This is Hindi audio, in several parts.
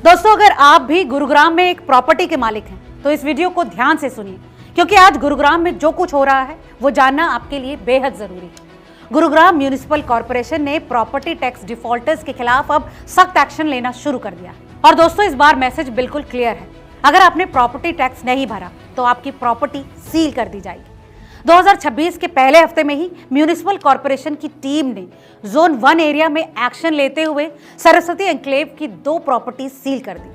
दोस्तों, अगर आप भी गुरुग्राम में एक प्रॉपर्टी के मालिक हैं तो इस वीडियो को ध्यान से सुनिए, क्योंकि आज गुरुग्राम में जो कुछ हो रहा है वो जानना आपके लिए बेहद जरूरी है। गुरुग्राम म्यूनिसिपल कॉर्पोरेशन ने प्रॉपर्टी टैक्स डिफॉल्टर्स के खिलाफ अब सख्त एक्शन लेना शुरू कर दिया। और दोस्तों, इस बार मैसेज बिल्कुल क्लियर है। अगर आपने प्रॉपर्टी टैक्स नहीं भरा तो आपकी प्रॉपर्टी सील कर दी जाएगी। 2026 के पहले हफ्ते में ही म्यूनिसिपल कॉर्पोरेशन की टीम ने जोन 1 एरिया में एक्शन लेते हुए सरस्वती एन्क्लेव की 2 प्रॉपर्टीज सील कर दी।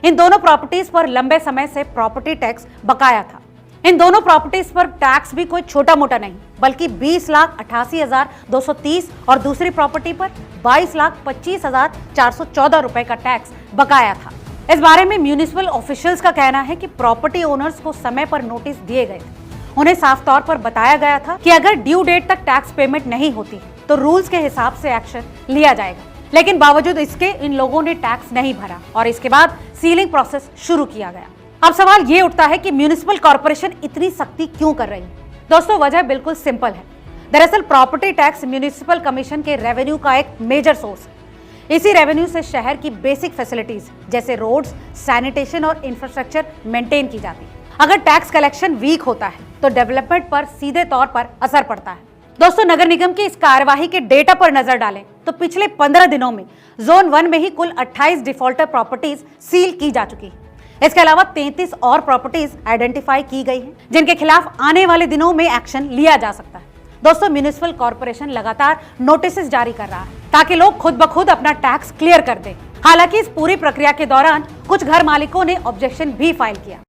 इन दोनों प्रॉपर्टीज पर लंबे समय से प्रॉपर्टी टैक्स बकाया था। इन दोनों प्रॉपर्टीज पर टैक्स भी कोई छोटा मोटा नहीं, बल्कि 20,88,230 और दूसरी प्रॉपर्टी पर 22,25,414 रुपए का टैक्स बकाया था। इस बारे में म्यूनिसिपल ऑफिशियल्स का कहना है कि प्रॉपर्टी ओनर्स को समय पर नोटिस दिए गए थे। उन्हें साफ तौर पर बताया गया था कि अगर ड्यू डेट तक टैक्स पेमेंट नहीं होती तो रूल्स के हिसाब से एक्शन लिया जाएगा। लेकिन बावजूद इसके इन लोगों ने टैक्स नहीं भरा और इसके बाद सीलिंग प्रोसेस शुरू किया गया। अब सवाल ये उठता है कि म्यूनिसिपल कॉर्पोरेशन इतनी सख्ती क्यों कर रही है। दोस्तों, वजह बिल्कुल सिंपल है। दरअसल प्रॉपर्टी टैक्स म्यूनिसिपल कमीशन के रेवेन्यू का एक मेजर सोर्स है। इसी रेवेन्यू से शहर की बेसिक फैसिलिटीज जैसे रोड्स, सैनिटेशन और इंफ्रास्ट्रक्चर मेंटेन की जाती है। अगर टैक्स कलेक्शन वीक होता है तो डेवलपमेंट पर सीधे तौर पर असर पड़ता है। दोस्तों, नगर निगम की इस कार्यवाही के डेटा पर नजर डालें तो पिछले 15 दिनों में जोन 1 में ही कुल 28 डिफॉल्टर प्रॉपर्टीज सील की जा चुकी है। इसके अलावा 33 और प्रॉपर्टीज आइडेंटिफाई की गई हैं, जिनके खिलाफ आने वाले दिनों में एक्शन लिया जा सकता है। दोस्तों, म्यूनिसिपल कॉर्पोरेशन लगातार नोटिस जारी कर रहा है ताकि लोग खुद ब खुद अपना टैक्स क्लियर कर दें। हालांकि इस पूरी प्रक्रिया के दौरान कुछ घर मालिकों ने ऑब्जेक्शन भी फाइल किया।